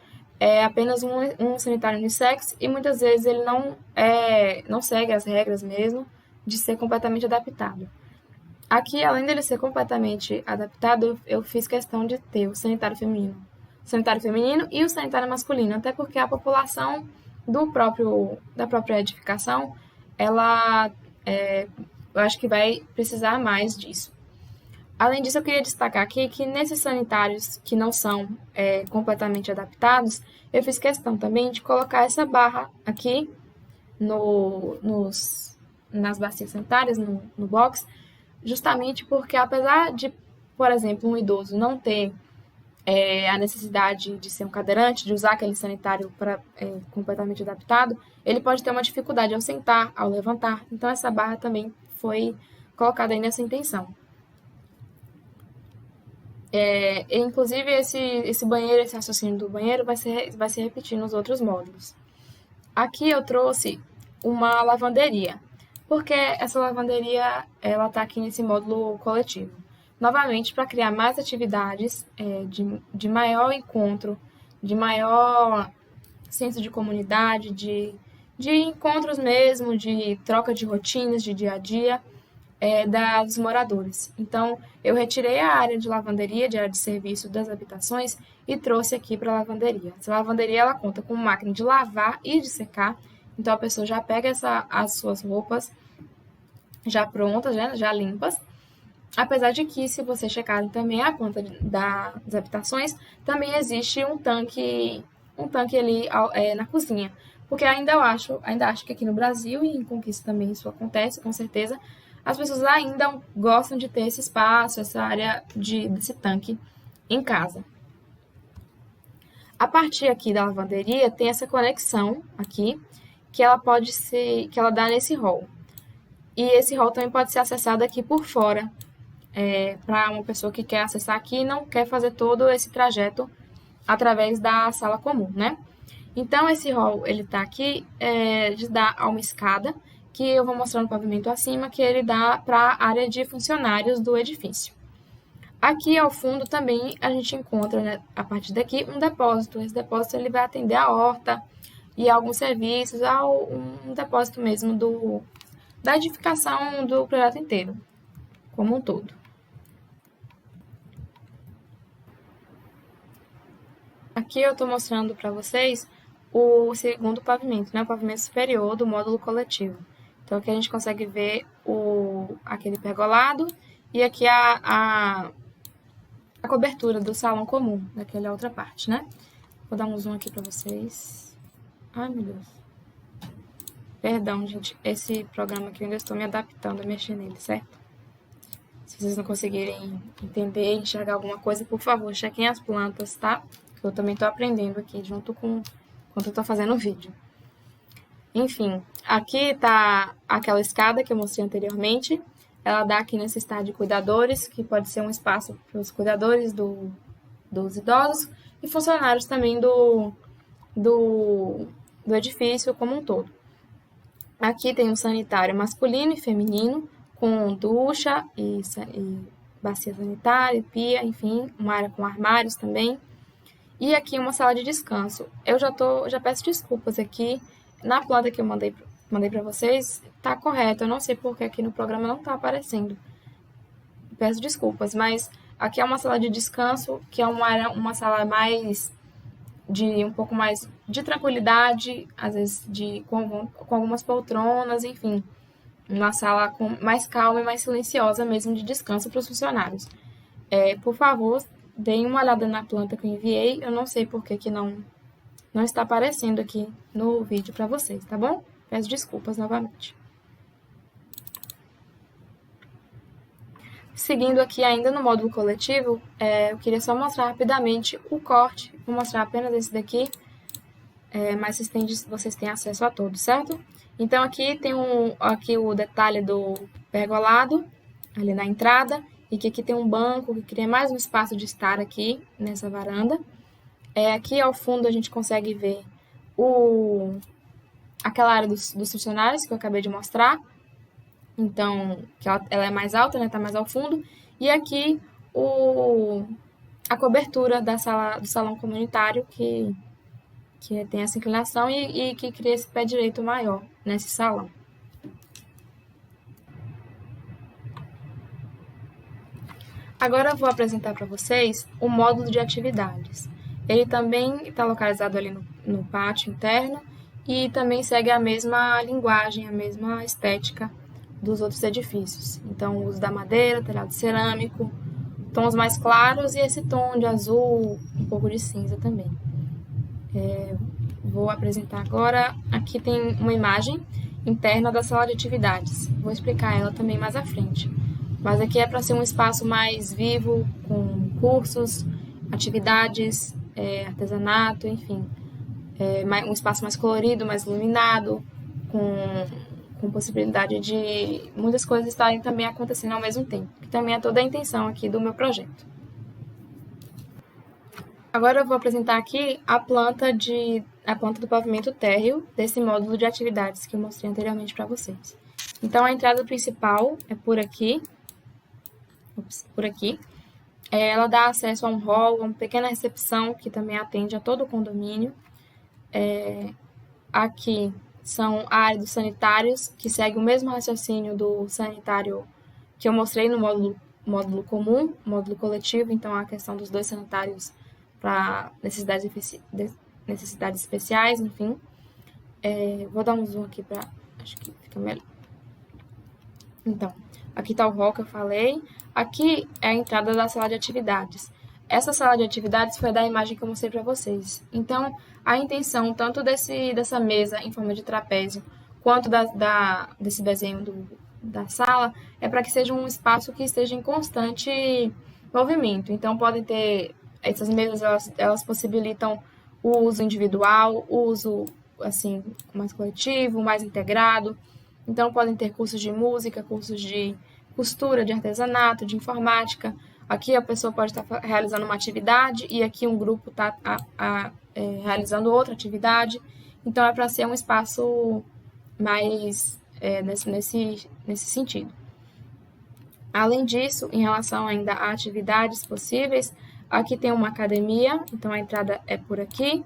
apenas um sanitário unissex, e muitas vezes ele não segue as regras mesmo de ser completamente adaptado. Aqui, além dele ser completamente adaptado, eu fiz questão de ter o sanitário feminino e o sanitário masculino, até porque a população da própria edificação, eu acho que vai precisar mais disso. Além disso, eu queria destacar aqui que nesses sanitários que não são completamente adaptados, eu fiz questão também de colocar essa barra aqui nas bacias sanitárias, no box, justamente porque, apesar de, por exemplo, um idoso não ter a necessidade de ser um cadeirante, de usar aquele sanitário completamente adaptado, ele pode ter uma dificuldade ao sentar, ao levantar. Então, essa barra também foi colocada aí nessa intenção. Inclusive, esse banheiro, esse raciocínio do banheiro vai se repetir nos outros módulos. Aqui eu trouxe uma lavanderia, porque essa lavanderia ela está aqui nesse módulo coletivo. Novamente, para criar mais atividades de maior encontro, de maior senso de comunidade, de encontros mesmo, de troca de rotinas, de dia a dia, dos moradores. Então, eu retirei a área de lavanderia, de área de serviço das habitações e trouxe aqui para a lavanderia. Essa lavanderia ela conta com máquina de lavar e de secar, então a pessoa já pega as suas roupas já prontas, já limpas. Apesar de que, se você checar também a planta das habitações, também existe um tanque ali na cozinha. Porque ainda acho que aqui no Brasil e em Conquista também isso acontece, com certeza, as pessoas ainda gostam de ter esse espaço, essa área desse tanque em casa. A partir aqui da lavanderia tem essa conexão aqui, que ela dá nesse hall. E esse hall também pode ser acessado aqui por fora, para uma pessoa que quer acessar aqui e não quer fazer todo esse trajeto através da sala comum, né? Então, esse hall, ele tá aqui, dá a uma escada, que eu vou mostrar no pavimento acima, que ele dá para a área de funcionários do edifício. Aqui ao fundo também a gente encontra, né, a partir daqui, um depósito. Esse depósito ele vai atender a horta e alguns serviços, um depósito mesmo da edificação do projeto inteiro, como um todo. Aqui eu estou mostrando para vocês o segundo pavimento, né, o pavimento superior do módulo coletivo. Então aqui a gente consegue ver aquele pergolado e aqui a cobertura do salão comum, daquela outra parte, né? Vou dar um zoom aqui para vocês. Ai, meu Deus. Perdão, gente, esse programa aqui eu ainda estou me adaptando a mexer nele, certo? Se vocês não conseguirem entender, enxergar alguma coisa, por favor, chequem as plantas, tá? Eu também estou aprendendo aqui, junto com enquanto eu estou fazendo o vídeo. Enfim, aqui tá aquela escada que eu mostrei anteriormente. Ela dá aqui nesse estádio de cuidadores, que pode ser um espaço para os cuidadores dos idosos e funcionários também do edifício como um todo. Aqui tem um sanitário masculino e feminino, com ducha e bacia sanitária, pia, enfim, uma área com armários também. E aqui uma sala de descanso. Eu já peço desculpas aqui. Na planta que eu mandei para vocês, tá correto. Eu não sei porque aqui no programa não tá aparecendo. Peço desculpas, mas aqui é uma sala de descanso, que é uma sala mais um pouco mais de tranquilidade, às vezes com algumas poltronas, enfim. Uma sala mais calma e mais silenciosa mesmo de descanso para os funcionários. Por favor, deem uma olhada na planta que eu enviei. Eu não sei por que não está aparecendo aqui no vídeo para vocês, tá bom? Peço desculpas novamente. Seguindo aqui ainda no módulo coletivo, eu queria só mostrar rapidamente o corte. Vou mostrar apenas esse daqui, mas vocês têm acesso a todos, certo? Então aqui tem aqui o detalhe do pergolado, ali na entrada, e que aqui tem um banco que cria mais um espaço de estar aqui nessa varanda. Aqui ao fundo a gente consegue ver aquela área dos funcionários que eu acabei de mostrar. Então, que ela é mais alta, né? Tá mais ao fundo. E aqui a cobertura do salão comunitário que tem essa inclinação e que cria esse pé direito maior nesse salão. Agora eu vou apresentar para vocês o módulo de atividades. Ele também está localizado ali no pátio interno e também segue a mesma linguagem, a mesma estética dos outros edifícios. Então, o uso da madeira, telhado cerâmico, tons mais claros e esse tom de azul, um pouco de cinza também. Vou apresentar agora, aqui tem uma imagem interna da sala de atividades. Vou explicar ela também mais à frente. Mas aqui é para ser um espaço mais vivo, com cursos, atividades, artesanato, enfim. Um espaço mais colorido, mais iluminado, com possibilidade de muitas coisas estarem também acontecendo ao mesmo tempo, que também é toda a intenção aqui do meu projeto. Agora eu vou apresentar aqui a planta do pavimento térreo desse módulo de atividades que eu mostrei anteriormente para vocês. Então, a entrada principal é por aqui. Ela dá acesso a um hall, a uma pequena recepção que também atende a todo o condomínio. Aqui são a área dos sanitários, que segue o mesmo raciocínio do sanitário que eu mostrei no módulo comum, módulo coletivo. Então, a questão dos 2 sanitários para necessidades especiais, enfim. Vou dar um zoom aqui para... acho que fica melhor. Então, aqui está o hall que eu falei. Aqui é a entrada da sala de atividades. Essa sala de atividades foi da imagem que eu mostrei para vocês. Então, a intenção tanto dessa mesa em forma de trapézio, quanto desse desenho da sala, é para que seja um espaço que esteja em constante movimento. Então, podem ter... essas mesas, elas possibilitam o uso individual, o uso assim mais coletivo, mais integrado. Então podem ter cursos de música, cursos de costura, de artesanato, de informática. Aqui a pessoa pode estar realizando uma atividade e aqui um grupo está realizando outra atividade. Então é para ser um espaço mais nesse sentido. Além disso, em relação ainda a atividades possíveis, aqui tem uma academia, então a entrada é por aqui,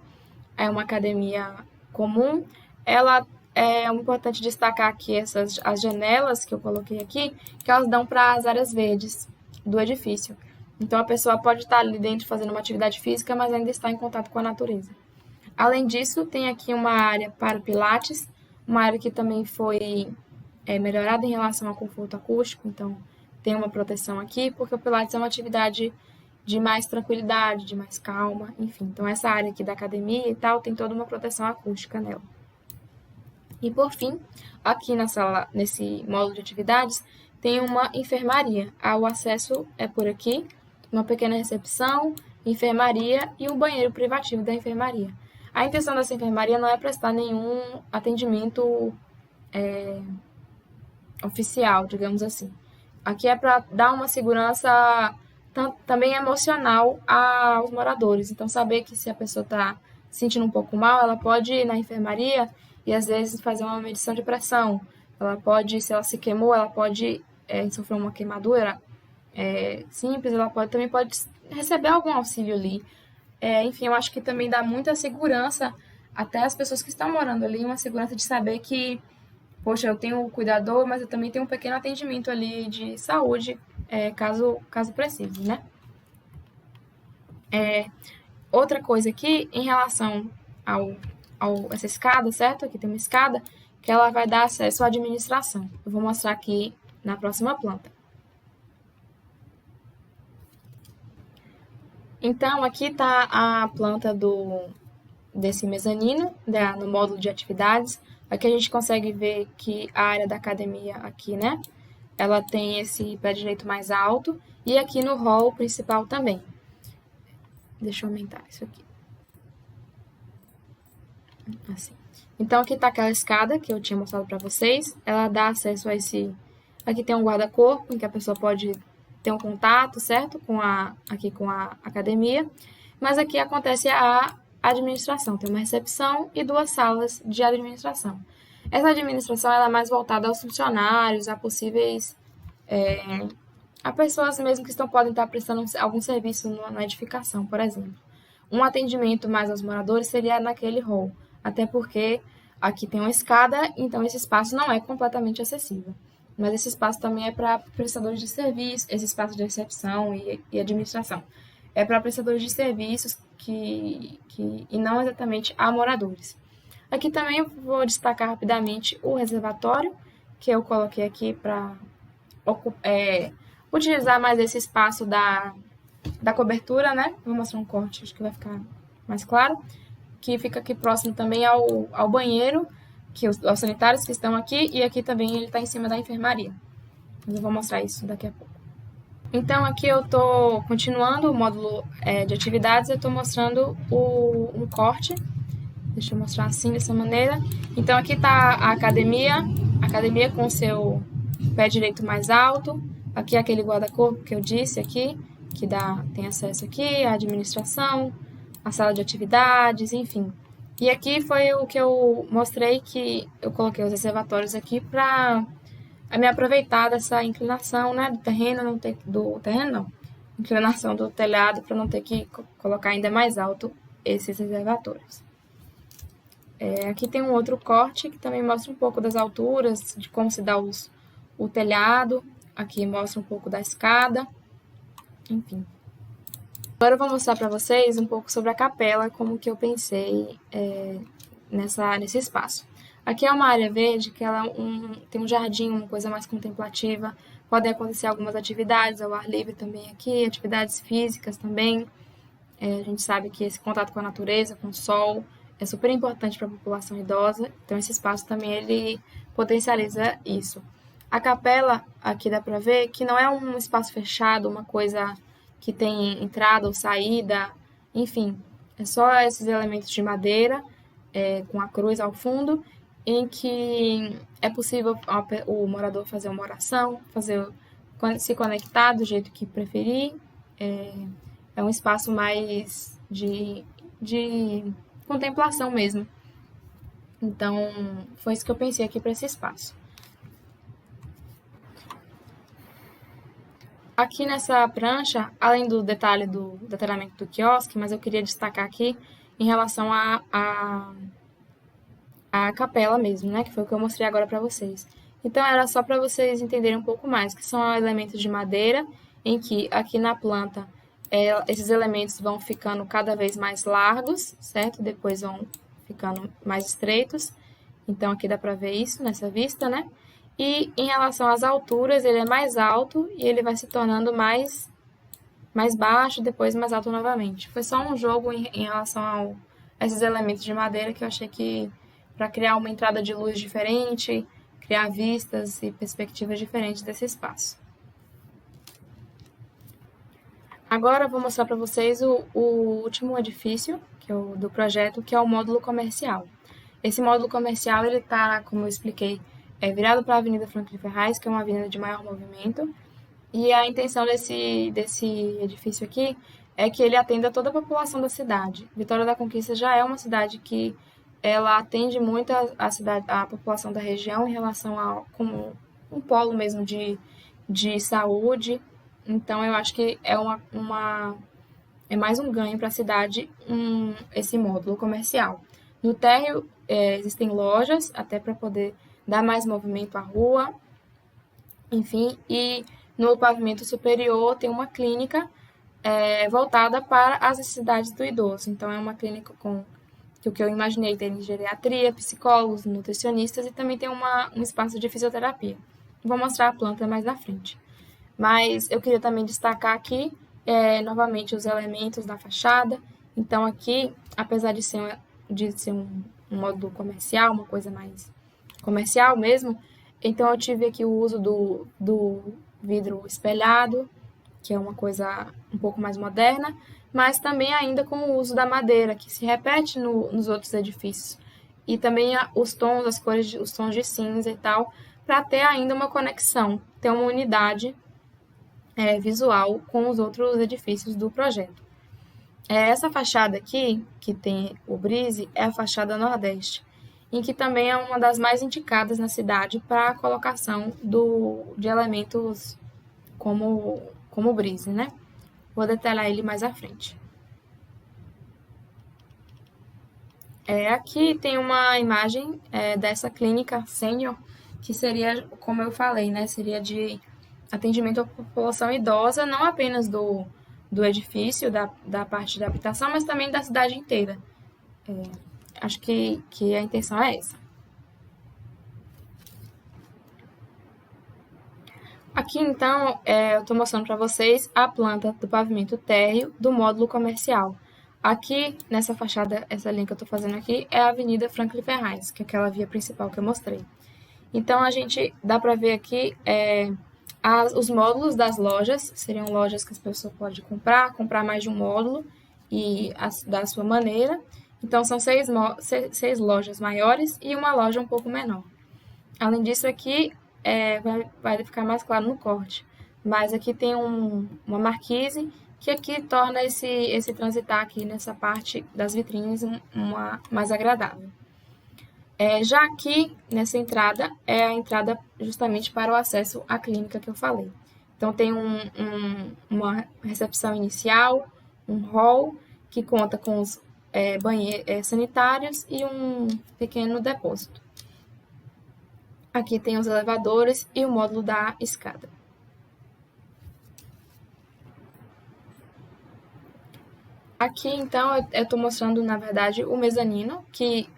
é uma academia comum. Ela é importante destacar aqui as janelas que eu coloquei aqui, que elas dão para as áreas verdes do edifício. Então a pessoa pode estar ali dentro fazendo uma atividade física, mas ainda está em contato com a natureza. Além disso, tem aqui uma área para pilates, uma área que também foi melhorada em relação ao conforto acústico, então tem uma proteção aqui, porque o pilates é uma atividade de mais tranquilidade, de mais calma, enfim. Então essa área aqui da academia e tal tem toda uma proteção acústica nela. E por fim, aqui na sala, nesse módulo de atividades, tem uma enfermaria. O acesso é por aqui, uma pequena recepção, enfermaria e um banheiro privativo da enfermaria. A intenção dessa enfermaria não é prestar nenhum atendimento oficial, digamos assim. Aqui é para dar uma segurança também emocional aos moradores. Então, saber que se a pessoa está se sentindo um pouco mal, ela pode ir na enfermaria e, às vezes, fazer uma medição de pressão. Ela pode, se ela se queimou, ela pode sofrer uma queimadura simples, também pode receber algum auxílio ali. Enfim, eu acho que também dá muita segurança até as pessoas que estão morando ali, uma segurança de saber que, poxa, eu tenho o cuidador, mas eu também tenho um pequeno atendimento ali de saúde, caso precise, né? Outra coisa aqui, em relação essa escada, certo? Aqui tem uma escada que ela vai dar acesso à administração. Eu vou mostrar aqui na próxima planta. Então, aqui está a planta desse mezanino, no módulo de atividades. Aqui a gente consegue ver que a área da academia aqui, né? Ela tem esse pé direito mais alto e aqui no hall principal também. Deixa eu aumentar isso aqui. Assim. Então, aqui está aquela escada que eu tinha mostrado para vocês. Ela dá acesso a esse... Aqui tem um guarda-corpo, em que a pessoa pode ter um contato, certo? Aqui com a academia. Mas aqui acontece a administração. Tem uma recepção e 2 salas de administração. Essa administração ela é mais voltada aos funcionários, a possíveis... a pessoas mesmo que podem estar prestando algum serviço na edificação, por exemplo. Um atendimento mais aos moradores seria naquele hall, até porque aqui tem uma escada, então esse espaço não é completamente acessível. Mas esse espaço também é para prestadores de serviços, esse espaço de recepção e administração. É para prestadores de serviços e não exatamente a moradores. Aqui também eu vou destacar rapidamente o reservatório, que eu coloquei aqui para utilizar mais esse espaço da cobertura, né? Vou mostrar um corte, acho que vai ficar mais claro. Que fica aqui próximo também ao banheiro, aos sanitários que estão aqui, e aqui também ele está em cima da enfermaria. Mas eu vou mostrar isso daqui a pouco. Então, aqui eu estou continuando o módulo de atividades, eu estou mostrando um corte. Deixa eu mostrar assim, dessa maneira. Então, aqui está a academia com o seu pé direito mais alto. Aqui é aquele guarda-corpo que eu disse aqui, que tem acesso aqui, à administração, a sala de atividades, enfim. E aqui foi o que eu mostrei, que eu coloquei os reservatórios aqui para me aproveitar dessa inclinação, né, inclinação do telhado, para não ter que colocar ainda mais alto esses reservatórios. Aqui tem um outro corte que também mostra um pouco das alturas, de como se dá o telhado. Aqui mostra um pouco da escada, enfim. Agora eu vou mostrar para vocês um pouco sobre a capela, como que eu pensei nesse espaço. Aqui é uma área verde, que ela tem um jardim, uma coisa mais contemplativa. Podem acontecer algumas atividades ao ar livre também aqui, atividades físicas também. A gente sabe que esse contato com a natureza, com o sol, é super importante para a população idosa. Então esse espaço também ele potencializa isso. A capela, aqui dá para ver que não é um espaço fechado, uma coisa que tem entrada ou saída, enfim. É só esses elementos de madeira, com a cruz ao fundo, em que é possível o morador fazer uma oração, se conectar do jeito que preferir. É um espaço mais de contemplação mesmo. Então, foi isso que eu pensei aqui para esse espaço. Aqui nessa prancha, além do detalhe do detalhamento do quiosque, mas eu queria destacar aqui em relação à capela mesmo, né? Que foi o que eu mostrei agora para vocês. Então, era só para vocês entenderem um pouco mais, que são elementos de madeira, em que aqui na planta esses elementos vão ficando cada vez mais largos, certo? Depois vão ficando mais estreitos. Então, aqui dá para ver isso nessa vista, né? E em relação às alturas, ele é mais alto e ele vai se tornando mais baixo, depois mais alto novamente. Foi só um jogo em relação a esses elementos de madeira que eu achei que para criar uma entrada de luz diferente, criar vistas e perspectivas diferentes desse espaço. Agora eu vou mostrar para vocês o último edifício do projeto, que é o módulo comercial. Esse módulo comercial, ele está, como eu expliquei, virado para a Avenida Franklin Ferraz, que é uma avenida de maior movimento. E a intenção desse edifício aqui é que ele atenda toda a população da cidade. Vitória da Conquista já é uma cidade que ela atende muito a população da região em relação a como um polo mesmo de saúde. Então, eu acho que é mais um ganho para a cidade esse módulo comercial. No térreo existem lojas, até para poder dar mais movimento à rua, enfim, e no pavimento superior tem uma clínica voltada para as necessidades do idoso. Então, é uma clínica que o que eu imaginei tem geriatria, psicólogos, nutricionistas e também tem um espaço de fisioterapia. Vou mostrar a planta mais na frente. Mas eu queria também destacar aqui, novamente, os elementos da fachada. Então, aqui, apesar de ser um módulo comercial, uma coisa mais comercial mesmo, então eu tive aqui o uso do vidro espelhado, que é uma coisa um pouco mais moderna, mas também ainda com o uso da madeira, que se repete nos outros edifícios. E também os tons, as cores, os tons de cinza e tal, para ter ainda uma conexão, ter uma unidade visual com os outros edifícios do projeto. Essa fachada aqui, que tem o Brise, é a fachada Nordeste, em que também é uma das mais indicadas na cidade para a colocação de elementos como o Brise, né? Vou detalhar ele mais à frente. Aqui tem uma imagem dessa clínica sênior, que seria, como eu falei, né? Seria de atendimento à população idosa, não apenas do edifício, da parte da habitação, mas também da cidade inteira. Acho que a intenção é essa. Aqui, então, eu estou mostrando para vocês a planta do pavimento térreo do módulo comercial. Aqui, nessa fachada, essa linha que eu estou fazendo aqui, é a Avenida Franklin Ferraz, que é aquela via principal que eu mostrei. Então, a gente dá para ver aqui os módulos das lojas, seriam lojas que as pessoas podem comprar mais de um módulo e da sua maneira. Então, são seis lojas maiores e uma loja um pouco menor. Além disso, aqui vai ficar mais claro no corte, mas aqui tem uma marquise que aqui torna esse transitar aqui nessa parte das vitrines mais agradável. Já aqui, nessa entrada, é a entrada justamente para o acesso à clínica que eu falei. Então, tem uma recepção inicial, um hall, que conta com os banheiros sanitários e um pequeno depósito. Aqui tem os elevadores e o módulo da escada. Aqui, então, eu estou mostrando, na verdade, o mezanino, que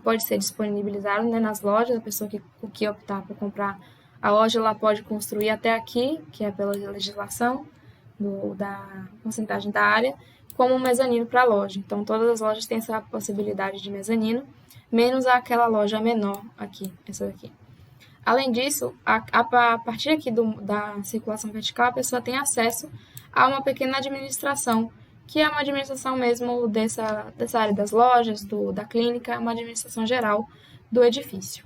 pode ser disponibilizado, né, nas lojas. A pessoa que optar por comprar a loja, ela pode construir até aqui, que é pela legislação da porcentagem da área, como um mezanino para a loja. Então, todas as lojas têm essa possibilidade de mezanino, menos aquela loja menor aqui, essa daqui. Além disso, a partir aqui da circulação vertical, a pessoa tem acesso a uma pequena administração, que é uma administração mesmo dessa área das lojas, da clínica, uma administração geral do edifício.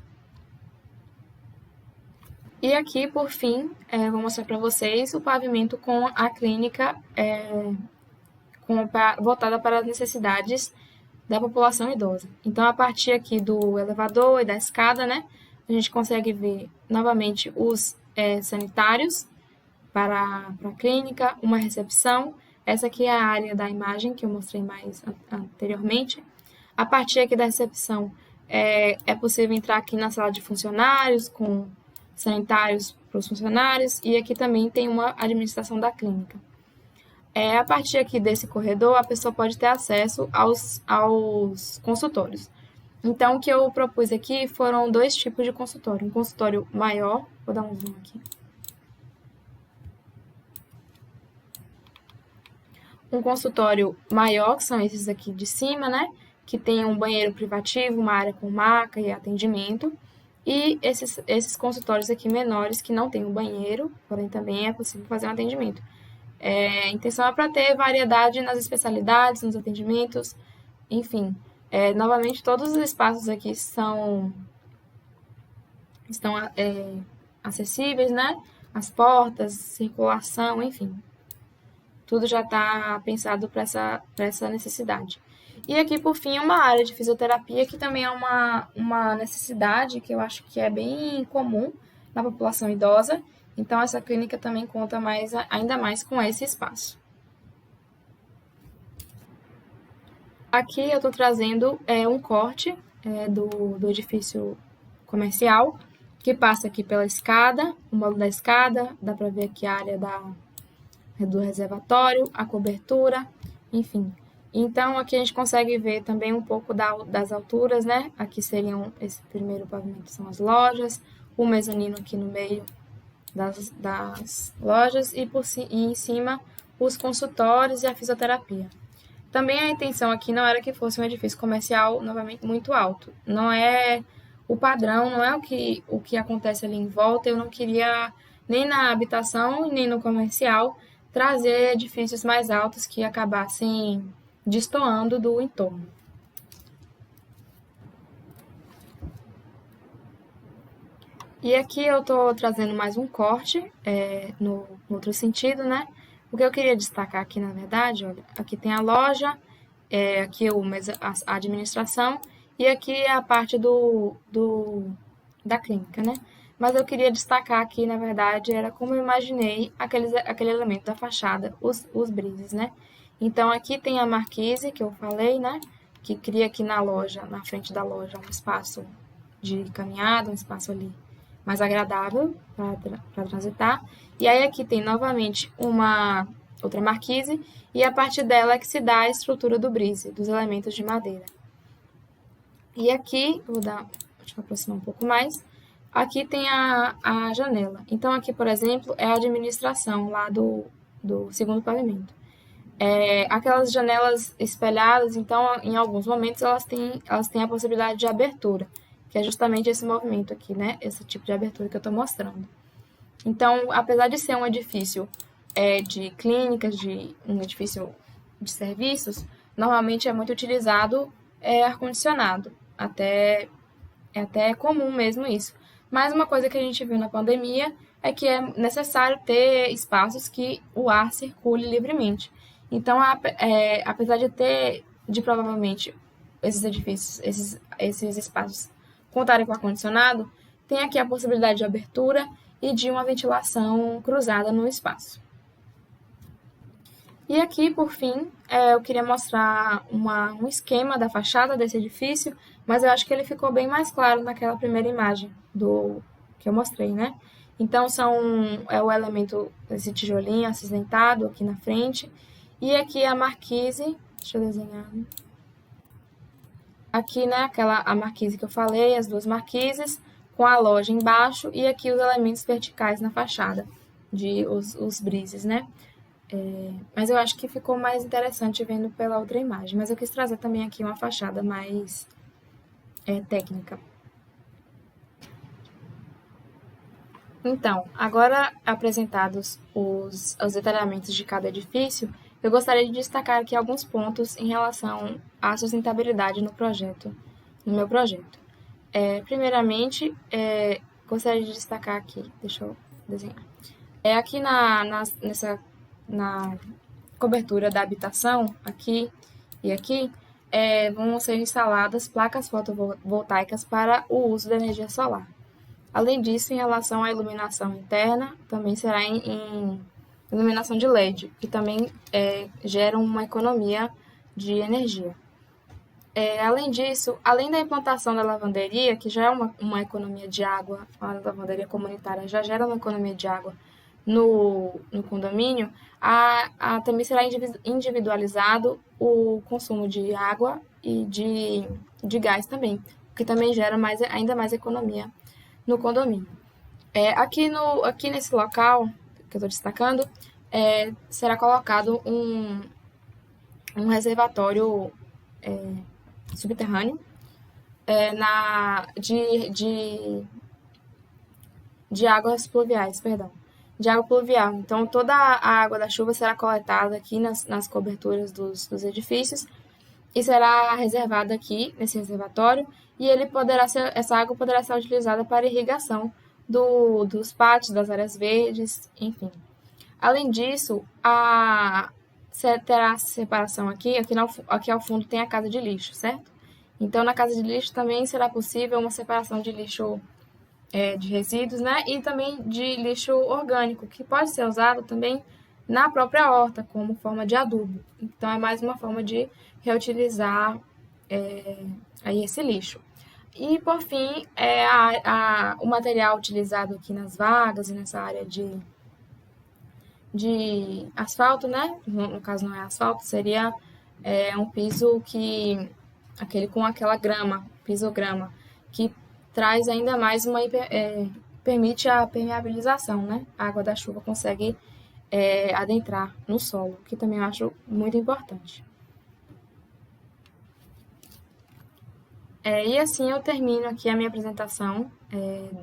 E aqui, por fim, vou mostrar para vocês o pavimento com a clínica voltada para as necessidades da população idosa. Então, a partir aqui do elevador e da escada, né, a gente consegue ver novamente os sanitários para a clínica, uma recepção. Essa aqui é a área da imagem que eu mostrei mais anteriormente. A partir aqui da recepção, é possível entrar aqui na sala de funcionários, com sanitários para os funcionários, e aqui também tem uma administração da clínica. A partir aqui desse corredor, a pessoa pode ter acesso aos consultórios. Então, o que eu propus aqui foram 2 tipos de consultório. Um consultório maior, vou dar um zoom aqui. Um consultório maior, que são esses aqui de cima, né? Que tem um banheiro privativo, uma área com maca e atendimento. E esses consultórios aqui menores, que não tem um banheiro, porém também é possível fazer um atendimento. A intenção é para ter variedade nas especialidades, nos atendimentos, enfim. Novamente, todos os espaços aqui estão acessíveis, né? As portas, circulação, enfim. Tudo já está pensado para essa necessidade. E aqui, por fim, uma área de fisioterapia, que também é uma necessidade que eu acho que é bem comum na população idosa. Então, essa clínica também conta ainda mais com esse espaço. Aqui eu estou trazendo um corte do edifício comercial, que passa aqui pela escada, o módulo da escada, dá para ver aqui a área do reservatório, a cobertura, enfim. Então, aqui a gente consegue ver também um pouco das alturas, né? Aqui esse primeiro pavimento são as lojas, o mezanino aqui no meio das lojas e em cima os consultórios e a fisioterapia. Também a intenção aqui não era que fosse um edifício comercial, novamente, muito alto. Não é o padrão, não é o que acontece ali em volta. Eu não queria, nem na habitação, nem no comercial, trazer edifícios mais altos que acabassem destoando do entorno. E aqui eu estou trazendo mais um corte, no outro sentido, né? O que eu queria destacar aqui, na verdade, olha, aqui tem a loja, aqui a administração, e aqui é a parte da clínica, né? Mas eu queria destacar aqui, na verdade, era como eu imaginei aquele elemento da fachada, os brises, né? Então, aqui tem a marquise, que eu falei, né? Que cria aqui na frente da loja, um espaço de caminhada, um espaço ali mais agradável para transitar. E aí aqui tem novamente uma outra marquise, e a partir dela é que se dá a estrutura do brise, dos elementos de madeira. E aqui, deixa eu aproximar um pouco mais, aqui tem a janela. Então aqui, por exemplo, é a administração lá do segundo pavimento. Aquelas janelas espelhadas, então, em alguns momentos, elas têm a possibilidade de abertura, que é justamente esse movimento aqui, né? Esse tipo de abertura que eu estou mostrando. Então, apesar de ser um edifício de clínicas, um edifício de serviços, normalmente é muito utilizado ar-condicionado. É até comum mesmo isso. Mas uma coisa que a gente viu na pandemia é que é necessário ter espaços que o ar circule livremente. Então, apesar de provavelmente esses edifícios, esses espaços contarem com ar-condicionado, tem aqui a possibilidade de abertura e de uma ventilação cruzada no espaço. E aqui, por fim, eu queria mostrar um esquema da fachada desse edifício, mas eu acho que ele ficou bem mais claro naquela primeira imagem que eu mostrei, né? Então, é o elemento, esse tijolinho acinzentado aqui na frente, e aqui a marquise, deixa eu desenhar. Aqui, né, a marquise que eu falei, as 2 marquises, com a loja embaixo, e aqui os elementos verticais na fachada, os brises, né? Mas eu acho que ficou mais interessante vendo pela outra imagem. Mas eu quis trazer também aqui uma fachada mais técnica. Então, agora apresentados os detalhamentos de cada edifício, Eu gostaria de destacar aqui alguns pontos em relação à sustentabilidade no meu projeto. Primeiramente, gostaria de destacar aqui, deixa eu desenhar. Aqui na cobertura da habitação, aqui e aqui, vão ser instaladas placas fotovoltaicas para o uso da energia solar. Além disso, em relação à iluminação interna, também será em iluminação de LED, que também gera uma economia de energia. Além disso, além da implantação da lavanderia, que já é uma economia de água, a lavanderia comunitária já gera uma economia de água no condomínio, também será individualizado o consumo de água e de gás também, que também gera ainda mais economia no condomínio. Aqui nesse local que eu estou destacando, será colocado um reservatório subterrâneo de águas pluviais, perdão, de água pluvial. Então, toda a água da chuva será coletada aqui nas coberturas dos edifícios e será reservada aqui nesse reservatório, e essa água poderá ser utilizada para irrigação dos pátios, das áreas verdes, enfim. Além disso, terá separação aqui ao fundo tem a casa de lixo, certo? Então, na casa de lixo também será possível uma separação de lixo de resíduos, né? E também de lixo orgânico, que pode ser usado também na própria horta, como forma de adubo. Então, é mais uma forma de reutilizar aí esse lixo. E, por fim, o material utilizado aqui nas vagas e nessa área de asfalto, né? No caso não é asfalto, seria um piso aquele com aquela grama, pisograma, que traz ainda mais permite a permeabilização, né? A água da chuva consegue adentrar no solo, que também eu acho muito importante. E assim eu termino aqui a minha apresentação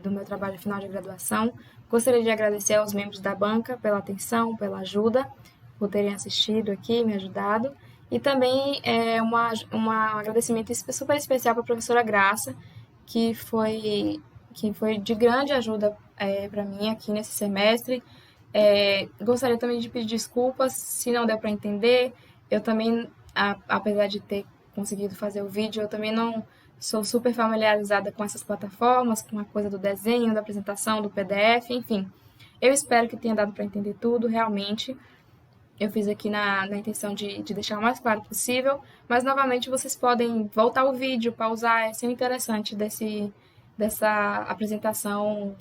do meu trabalho final de graduação. Gostaria de agradecer aos membros da banca pela atenção, pela ajuda, por terem assistido aqui, me ajudado. E também um agradecimento super especial para a professora Graça, que foi de grande ajuda para mim aqui nesse semestre. Gostaria também de pedir desculpas se não deu para entender. Eu também, apesar de ter conseguido fazer o vídeo, eu também não sou super familiarizada com essas plataformas, com a coisa do desenho, da apresentação, do PDF, enfim. Eu espero que tenha dado para entender tudo, realmente. Eu fiz aqui na intenção de deixar o mais claro possível, mas novamente vocês podem voltar o vídeo, pausar, é sempre interessante dessa apresentação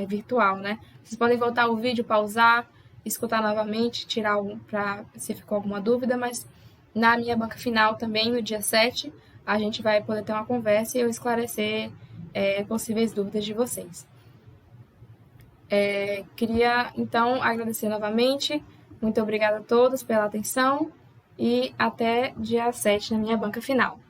virtual, né? Vocês podem voltar o vídeo, pausar, escutar novamente, tirar para se ficou alguma dúvida, mas na minha banca final também, no dia 7, a gente vai poder ter uma conversa e eu esclarecer possíveis dúvidas de vocês. Queria, então, agradecer novamente. Muito obrigada a todos pela atenção e até dia 7 na minha banca final.